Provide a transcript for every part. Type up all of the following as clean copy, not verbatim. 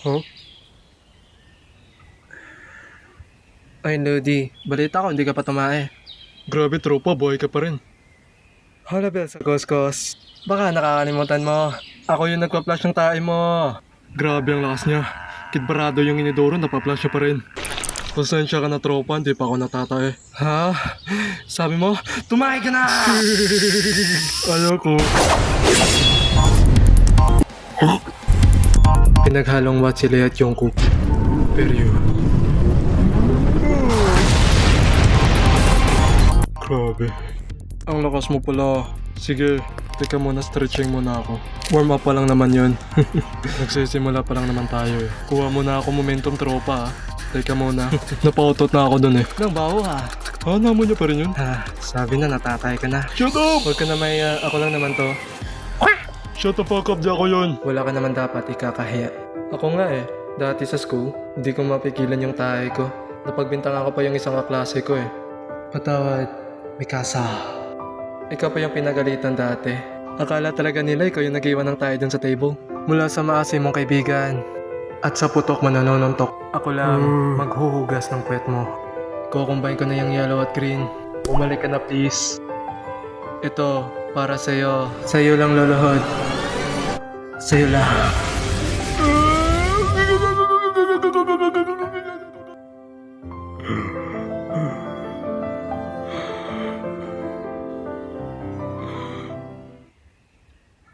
Huh? Ay, Lodi. Balita ko, hindi ka pa tumae. Grabe tropa, buhay ka pa rin. Hola, Bel sa Kuskus. Baka nakakalimutan mo. Ako yung nagpa-flash ng tae mo. Grabe ang lakas niya. Kidbarado yung inidoro, napaplasya pa rin. Pasensya ka na tropa, hindi pa ako natatae. Ha? Sabi mo, tumae ka na! Ayoko. Pinaghalong Watsile at Jungkook. Peryo. Grabe. Ang lakas mo pala. Sige, teka muna, stretching muna ako. Warm up pa lang naman yun. Nagsisimula pa lang naman tayo eh. Kuha muna ako momentum tropa ah. Teka muna, napautot na ako dun eh. Nang baho ha. Namo niya pa rin yun? Ha, sabi na natatay ka na. Shut up! Huwag ka na may ako lang naman to. Shut the fuck up, di ako yun. Wala ka naman dapat ikakahiya. Ako nga eh, dati sa school, hindi ko mapigilan yung tae ko. Napagbintangan ko pa yung isang kaklase ko eh. Patawad, Mikasa. Ikaw pa yung pinagalitan dati. Akala talaga nila ikaw yung nag-iwan ng tae dun sa table. Mula sa maasim mong kaibigan at sa putok mo nanonontok, ako lang maghuhugas ng puwet mo. Kukumbine ko na yung yellow at green. Bumalik ka na please. Ito, para sa'yo. Sa'yo lang luluhod. Sa'yo lang.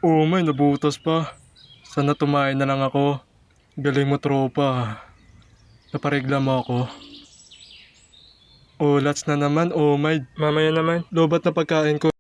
Oh may nabutas pa. Sana tumain na lang ako. Galing mo tropa. Naparegla mo ako. Oh, lats na naman. Oh my. Mamaya naman. Lobat na pagkain ko.